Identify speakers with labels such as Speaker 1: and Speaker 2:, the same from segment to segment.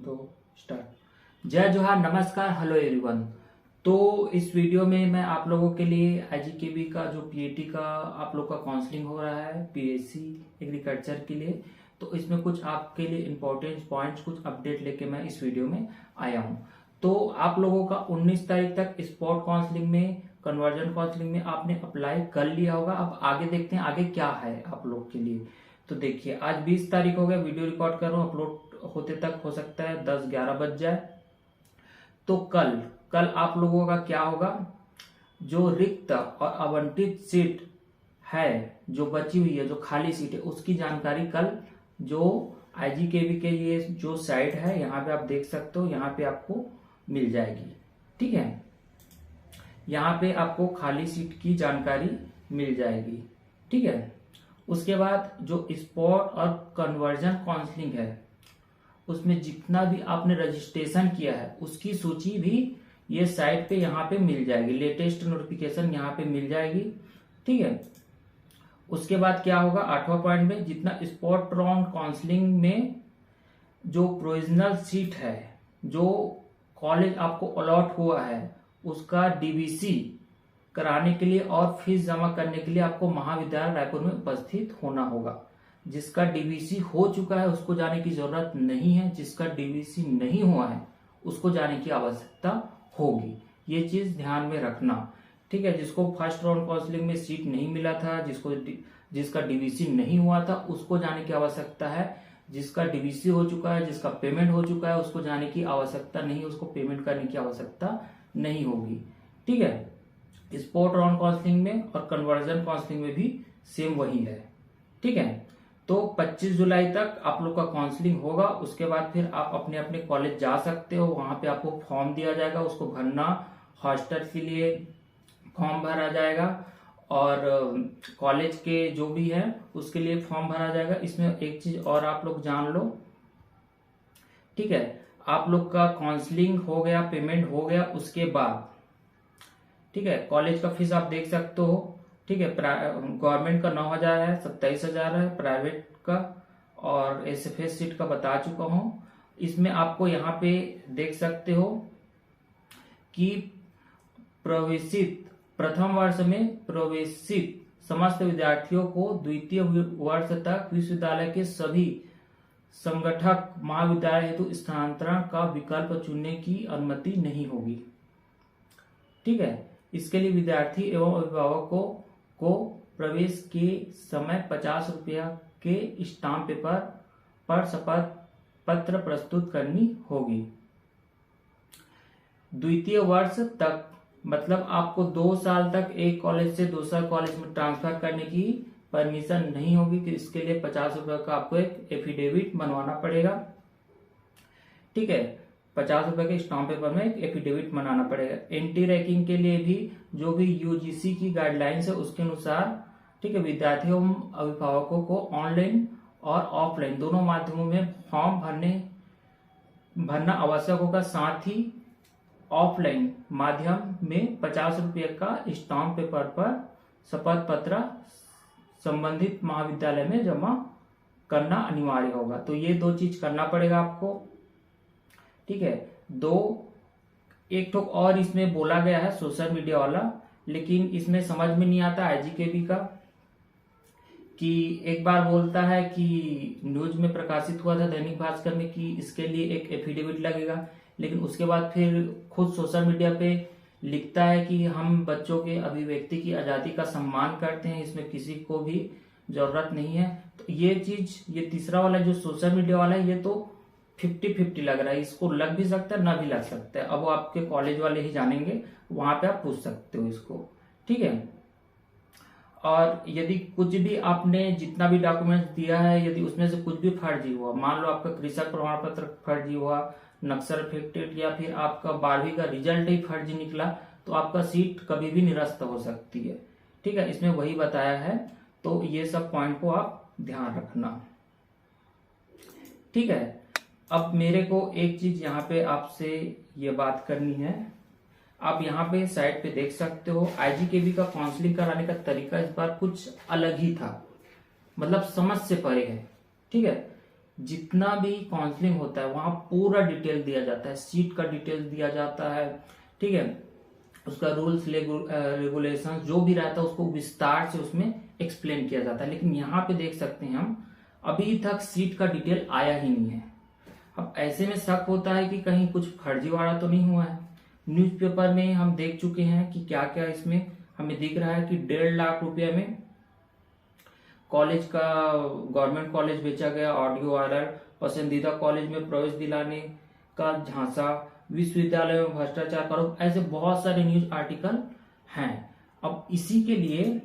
Speaker 1: तो स्टार्ट। जय जोहार, नमस्कार, हेलो एवरीवन। तो इस वीडियो में मैं आप लोगों के लिए आईजीकेबी का जो पीएटी का आप लोग का काउंसलिंग हो रहा है पीएससी एग्रीकल्चर के लिए, तो इसमें कुछ आपके लिए इंपॉर्टेंट पॉइंट्स, कुछ अपडेट लेके मैं इस वीडियो में आया हूं। तो आप लोगों का 19 तारीख तक स्पॉट काउंसलिंग में, कन्वर्जन काउंसलिंग में आपने अप्लाई कर लिया होगा। अब आगे देखते हैं आगे क्या है आप लोग के लिए। तो देखिए, आज 20 तारीख हो गया, वीडियो रिकॉर्ड कर रहा हूँ, अपलोड होते तक हो सकता है 10-11 बज जाए। तो कल आप लोगों का क्या होगा, जो रिक्त और आवंटित सीट है, जो बची हुई है, जो खाली सीट है, उसकी जानकारी कल जो आईजीकेबी के ये जो साइट है यहाँ पे आप देख सकते हो, यहाँ पे आपको मिल जाएगी। ठीक है, यहाँ पे आपको खाली सीट की जानकारी मिल जाएगी। ठीक है, उसके बाद जो स्पॉट और कन्वर्जन काउंसलिंग है उसमें जितना भी आपने रजिस्ट्रेशन किया है उसकी सूची भी ये साइट पे यहाँ पे मिल जाएगी, लेटेस्ट नोटिफिकेशन यहाँ पे मिल जाएगी। ठीक है, उसके बाद क्या होगा, 8वां पॉइंट में जितना स्पॉट राउंड काउंसलिंग में जो प्रोविजनल सीट है, जो कॉलेज आपको अलॉट हुआ है, उसका डीवीसी कराने के लिए और फीस जमा करने के लिए आपको महाविद्यालय रायपुर में उपस्थित होना होगा। जिसका डीवीसी हो चुका है उसको जाने की जरूरत नहीं है, जिसका डीवीसी नहीं हुआ है उसको जाने की आवश्यकता होगी। ये चीज ध्यान में रखना। ठीक है, जिसको फर्स्ट राउंड काउंसलिंग में सीट नहीं मिला था, जिसका डीवीसी नहीं हुआ था, उसको जाने की आवश्यकता है। जिसका डीवीसी हो चुका है, जिसका पेमेंट हो चुका है, उसको जाने की आवश्यकता नहीं, उसको पेमेंट करने की आवश्यकता नहीं होगी। ठीक है, स्पॉट राउंड काउंसलिंग में और कन्वर्जन काउंसलिंग में भी सेम वही है। ठीक है, तो 25 जुलाई तक आप लोग का काउंसलिंग होगा। उसके बाद फिर आप अपने अपने कॉलेज जा सकते हो, वहां पे आपको फॉर्म दिया जाएगा, उसको भरना, हॉस्टल के लिए फॉर्म भरा जाएगा और कॉलेज के जो भी है उसके लिए फॉर्म भरा जाएगा। इसमें एक चीज और आप लोग जान लो। ठीक है, आप लोग का काउंसलिंग हो गया, पेमेंट हो गया, उसके बाद ठीक है, कॉलेज का फीस आप देख सकते हो। ठीक है, गवर्नमेंट का 9,000 है, 27,000 है प्राइवेट का, और एसएफएस सीट का बता चुका हूं। इसमें आपको यहाँ पे देख सकते हो कि प्रवेशित प्रथम वर्ष में प्रवेशित समस्त विद्यार्थियों को द्वितीय वर्ष तक विश्वविद्यालय के सभी संगठक महाविद्यालय हेतु स्थानांतरण का विकल्प चुनने की अनुमति नहीं होगी। ठीक है, इसके लिए विद्यार्थी एवं अभिभावकों को प्रवेश के समय 50 रुपया के स्टाम्प पेपर पर शपथ पत्र प्रस्तुत करनी होगी। द्वितीय वर्ष तक मतलब आपको 2 साल तक एक कॉलेज से दूसरा कॉलेज में ट्रांसफर करने की परमिशन नहीं होगी, कि इसके लिए 50 रुपये का आपको एक एफिडेविट बनवाना पड़ेगा। ठीक है, 50 रुपए के स्टाम्प पेपर में एक एफिडेविट बनाना पड़ेगा। एंटी रैंकिंग के लिए भी जो भी यूजीसी की गाइडलाइंस है उसके अनुसार, ठीक है, विद्यार्थियों अभिभावकों को ऑनलाइन और ऑफलाइन दोनों माध्यमों में फॉर्म भरना आवश्यक होगा। साथ ही ऑफलाइन माध्यम में 50 रुपये का स्टाम्प पेपर पर शपथ पत्र संबंधित महाविद्यालय में जमा करना अनिवार्य होगा। तो ये 2 चीज करना पड़ेगा आपको। ठीक है, एक ठोक और इसमें बोला गया है सोशल मीडिया वाला, लेकिन इसमें समझ में नहीं आता आईजीकेबी का, कि एक बार बोलता है कि न्यूज में प्रकाशित हुआ था दैनिक भास्कर में कि इसके लिए एक एफिडेविट लगेगा, लेकिन उसके बाद फिर खुद सोशल मीडिया पे लिखता है कि हम बच्चों के अभिव्यक्ति की आजादी का सम्मान करते हैं, इसमें किसी को भी जरूरत नहीं है। तो ये चीज, ये तीसरा वाला जो सोशल मीडिया वाला है, ये तो 50-50 लग रहा है, इसको लग भी सकता है, ना भी लग सकता है। अब वो आपके कॉलेज वाले ही जानेंगे, वहां पे आप पूछ सकते हो इसको। ठीक है, और यदि कुछ भी आपने जितना भी डॉक्यूमेंट्स दिया है, यदि उसमें से कुछ भी फर्जी हुआ, मान लो आपका कृषक प्रमाण पत्र फर्जी हुआ, नक्सल अफेक्टेड, या फिर आपका 12वीं का रिजल्ट ही फर्जी निकला, तो आपका सीट कभी भी निरस्त हो सकती है। ठीक है, इसमें वही बताया है। तो ये सब पॉइंट को आप ध्यान रखना। ठीक है, अब मेरे को एक चीज यहाँ पे आपसे ये बात करनी है। आप यहाँ पे साइट पे देख सकते हो, आईजीकेबी का काउंसलिंग कराने का तरीका इस बार कुछ अलग ही था, मतलब समझ से परे है। ठीक है, जितना भी काउंसलिंग होता है वहां पूरा डिटेल दिया जाता है, सीट का डिटेल दिया जाता है, ठीक है, उसका रूल्स रेगुलेशन जो भी रहता है उसको विस्तार से उसमें एक्सप्लेन किया जाता है। लेकिन यहाँ पे देख सकते हैं हम अभी तक सीट का डिटेल आया ही नहीं है। अब ऐसे में शक होता है कि कहीं कुछ फर्जीवाड़ा तो नहीं हुआ है। न्यूज़पेपर में हम देख चुके हैं कि क्या क्या इसमें हमें दिख रहा है कि 1.5 लाख रुपया में कॉलेज का, गवर्नमेंट कॉलेज बेचा गया, ऑडियो वायरल, पसंदीदा कॉलेज में प्रवेश दिलाने का झांसा, विश्वविद्यालय में भ्रष्टाचार करो, ऐसे बहुत सारे न्यूज आर्टिकल हैं। अब इसी के लिए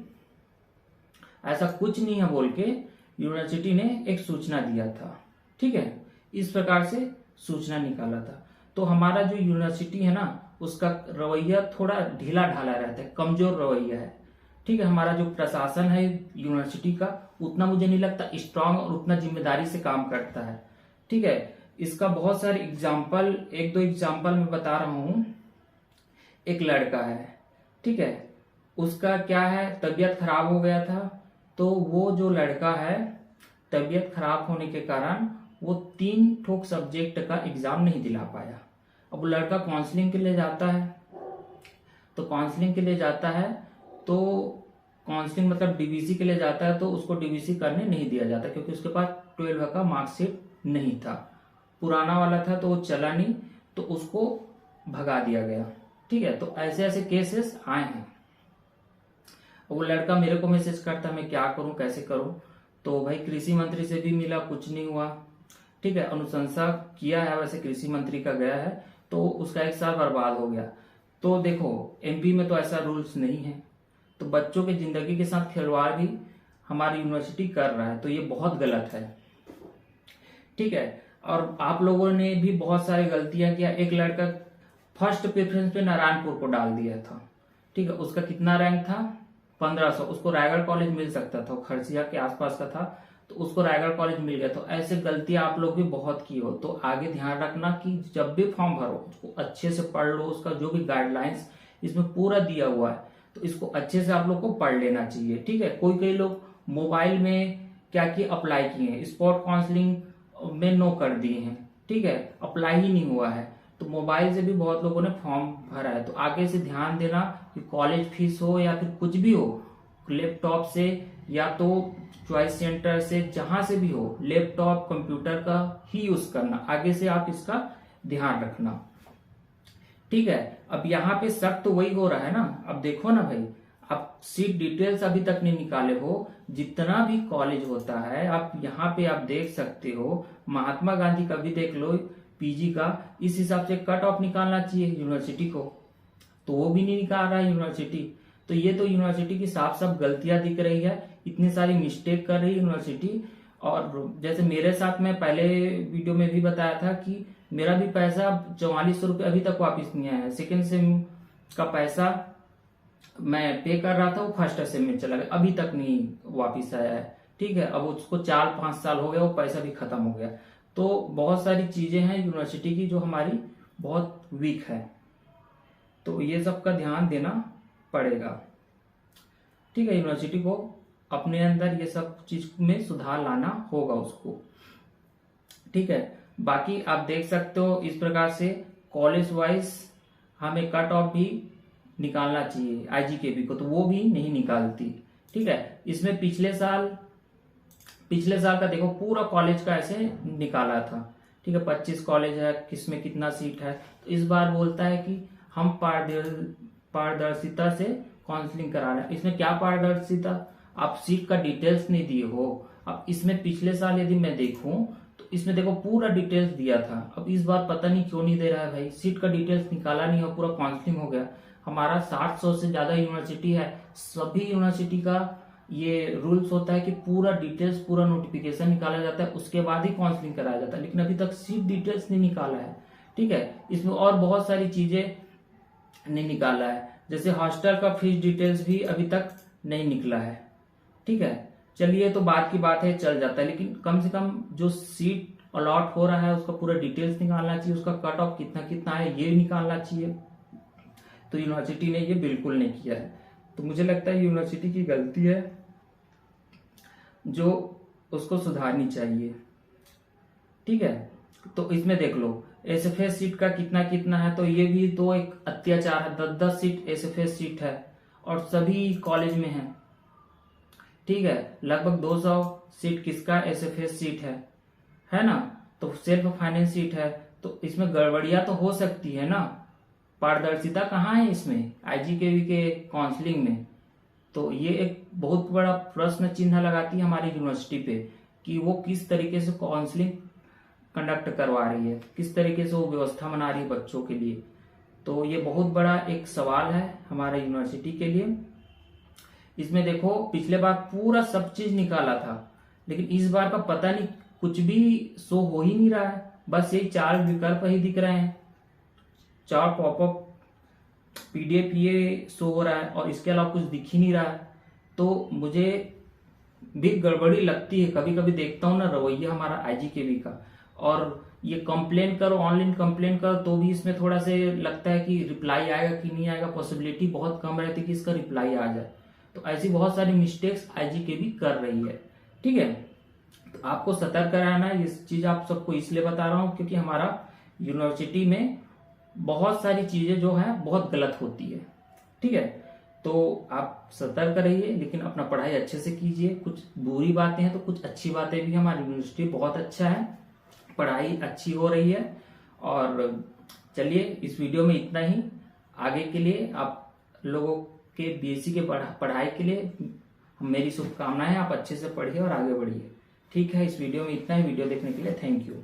Speaker 1: ऐसा कुछ नहीं है बोल के यूनिवर्सिटी ने एक सूचना दिया था, ठीक है, इस प्रकार से सूचना निकाला था। तो हमारा जो यूनिवर्सिटी है ना उसका रवैया थोड़ा ढीला ढाला रहता है, कमजोर रवैया है, ठीक है। हमारा जो प्रशासन है यूनिवर्सिटी का उतना मुझे नहीं लगता स्ट्रांग और उतना जिम्मेदारी से काम करता है, ठीक है। इसका बहुत सारे एग्जाम्पल, 1-2 एग्जाम्पल मैं बता रहा हूं। एक लड़का है, ठीक है, उसका क्या है, तबीयत खराब हो गया था, तो वो जो लड़का है तबीयत खराब होने के कारण वो 3 ठोक सब्जेक्ट का एग्जाम नहीं दिला पाया। अब वो लड़का काउंसलिंग के लिए जाता है, तो काउंसलिंग के लिए जाता है तो काउंसलिंग मतलब डीवीसी के लिए जाता है, तो उसको डीवीसी करने नहीं दिया जाता क्योंकि उसके पास 12 का मार्कशीट नहीं था, पुराना वाला था तो वो चला नहीं, तो उसको भगा दिया गया, ठीक है। तो ऐसे ऐसे केसेस आए हैं। वो लड़का मेरे को मैसेज करता मैं क्या करूं, कैसे करूं, तो भाई कृषि मंत्री से भी मिला, कुछ नहीं हुआ, ठीक है। अनुशंसा किया है वैसे कृषि मंत्री का गया है, तो उसका 1 साल बर्बाद हो गया। तो देखो एमपी में तो ऐसा रूल्स नहीं है, तो बच्चों की जिंदगी के साथ खिलवाड़ भी हमारी यूनिवर्सिटी कर रहा है, तो ये बहुत गलत है, ठीक है। और आप लोगों ने भी बहुत सारी गलतियां किया। एक लड़का फर्स्ट प्रेफरेंस पे नारायणपुर को डाल दिया था, ठीक है, उसका कितना रैंक था, 1500, उसको रायगढ़ कॉलेज मिल सकता था, खरसिया के आसपास का था, तो उसको रायगढ़ कॉलेज मिल गया। तो ऐसे गलतियां आप लोग भी बहुत की हो, तो आगे ध्यान रखना कि जब भी फॉर्म भरो उसको अच्छे से पढ़ लो, उसका जो भी गाइडलाइंस इसमें पूरा दिया हुआ है तो इसको अच्छे से आप लोग को पढ़ लेना चाहिए, ठीक है। कई लोग मोबाइल में क्या किए, अप्लाई किए हैं, स्पॉट काउंसलिंग में नो कर दिए हैं, ठीक है, अप्लाई ही नहीं हुआ है, तो मोबाइल से भी बहुत लोगों ने फॉर्म भरा है। तो आगे से ध्यान देना कि कॉलेज फीस हो या फिर कुछ भी हो, लैपटॉप से या तो चॉइस सेंटर से, जहां से भी हो, लैपटॉप कंप्यूटर का ही यूज करना। आगे से आप इसका ध्यान रखना, ठीक है। अब यहाँ पे शक तो वही हो रहा है ना, अब देखो ना भाई, आप सीट डिटेल्स अभी तक नहीं निकाले हो, जितना भी कॉलेज होता है आप यहाँ पे आप देख सकते हो, महात्मा गांधी का भी देख लो, पीजी का, इस हिसाब से कट ऑफ निकालना चाहिए यूनिवर्सिटी को, तो वो भी नहीं निकाल रहा है यूनिवर्सिटी। तो ये तो यूनिवर्सिटी की साफ साफ गलतियां दिख रही है, इतनी सारी मिस्टेक कर रही है यूनिवर्सिटी। और जैसे मेरे साथ में पहले वीडियो में भी बताया था कि मेरा भी पैसा 4400 रुपये अभी तक वापस नहीं आया है। सेकेंड सेम का पैसा मैं पे कर रहा था, वो फर्स्ट सेम में चला गया, अभी तक नहीं वापस आया है, ठीक है। अब उसको 4-5 साल हो गया, वो पैसा भी खत्म हो गया। तो बहुत सारी चीजें हैं यूनिवर्सिटी की जो हमारी बहुत वीक है, तो ये सब का ध्यान देना पड़ेगा, ठीक है। यूनिवर्सिटी को अपने अंदर ये सब चीज में सुधार लाना होगा उसको, ठीक है। बाकी आप देख सकते हो इस प्रकार से कॉलेज वाइज हमें कट ऑफ भी निकालना चाहिए आईजीकेबी को, तो वो भी नहीं निकालती, ठीक है। इसमें पिछले साल का देखो पूरा कॉलेज का ऐसे निकाला था, ठीक है, 25 कॉलेज है, किसमें कितना सीट है। तो इस बार बोलता है कि हम पारदर्शिता से काउंसलिंग करा रहे हैं। इसमें क्या पारदर्शिता, आप सीट का डिटेल्स नहीं दिए हो। अब इसमें पिछले साल यदि मैं देखूं तो इसमें देखो पूरा डिटेल्स दिया था, अब इस बार पता नहीं क्यों नहीं दे रहा है भाई, सीट का डिटेल्स निकाला नहीं हो, पूरा काउंसलिंग हो गया। हमारा 700 से ज्यादा यूनिवर्सिटी है, सभी यूनिवर्सिटी का ये रूल्स होता है कि पूरा डिटेल्स, पूरा नोटिफिकेशन निकाला जाता है, उसके बाद ही काउंसलिंग कराया जाता है, लेकिन अभी तक सीट डिटेल्स नहीं निकाला है, ठीक है। इसमें और बहुत सारी चीजें नहीं निकाला है, जैसे हॉस्टल का फीस डिटेल्स भी अभी तक नहीं निकला है, ठीक है। चलिए तो बात की बात है, चल जाता है, लेकिन कम से कम जो सीट अलॉट हो रहा है उसका पूरा डिटेल्स निकालना चाहिए, उसका कट ऑफ कितना कितना है ये निकालना चाहिए। तो यूनिवर्सिटी ने ये बिल्कुल नहीं किया है, तो मुझे लगता है यूनिवर्सिटी की गलती है जो उसको सुधारनी चाहिए, ठीक है, तो इसमें देख लो एसएफएस सीट का कितना कितना है, तो ये भी तो एक अत्याचार है। 10-10 सीट एसएफएस सीट है और सभी कॉलेज में है। ठीक है, लगभग 200 सीट किसका एसएफएस सीट है ना। तो सेल्फ फाइनेंस सीट है, तो इसमें गड़बड़ियां तो हो सकती है ना। पारदर्शिता कहाँ है इसमें आईजीकेवी के काउंसलिंग में। तो ये एक बहुत बड़ा प्रश्न चिन्ह लगाती है हमारी यूनिवर्सिटी पे कि वो किस तरीके से काउंसलिंग कंडक्ट करवा रही है, किस तरीके से वो व्यवस्था बना रही है बच्चों के लिए। तो ये बहुत बड़ा एक सवाल है हमारे यूनिवर्सिटी के लिए। इसमें देखो पिछले बार पूरा सब चीज निकाला था, लेकिन इस बार का पता नहीं, कुछ भी शो हो ही नहीं रहा है। बस यही 4 विकल्प ही दिख रहे हैं, 4 पॉपअप पीडीएफ ये शो हो रहा है और इसके अलावा कुछ दिख ही नहीं रहा है। तो मुझे भी गड़बड़ी लगती है, कभी कभी देखता हूँ ना रवैया हमारा आईजीकेवी का। और ये कंप्लेन करो, ऑनलाइन कंप्लेन करो, तो भी इसमें थोड़ा से लगता है कि रिप्लाई आएगा कि नहीं आएगा, पॉसिबिलिटी बहुत कम रहती है कि इसका रिप्लाई आ जाए। तो ऐसी बहुत सारी मिस्टेक्स आईजीकेवी कर रही है। ठीक है, तो आपको सतर्क रहना है। इस चीज आप सबको इसलिए बता रहा हूं क्योंकि हमारा यूनिवर्सिटी में बहुत सारी चीजें जो है बहुत गलत होती है। ठीक है, तो आप सतर्क रहिए, लेकिन अपना पढ़ाई अच्छे से कीजिए। कुछ बुरी बातें हैं तो कुछ अच्छी बातें भी। हमारी यूनिवर्सिटी बहुत अच्छा है, पढ़ाई अच्छी हो रही है। और चलिए इस वीडियो में इतना ही। आगे के लिए आप लोगों के बीएससी के पढ़ाई के लिए मेरी शुभकामनाएं। आप अच्छे से पढ़िए और आगे बढ़िए। ठीक है, इस वीडियो में इतना ही। वीडियो देखने के लिए थैंक यू।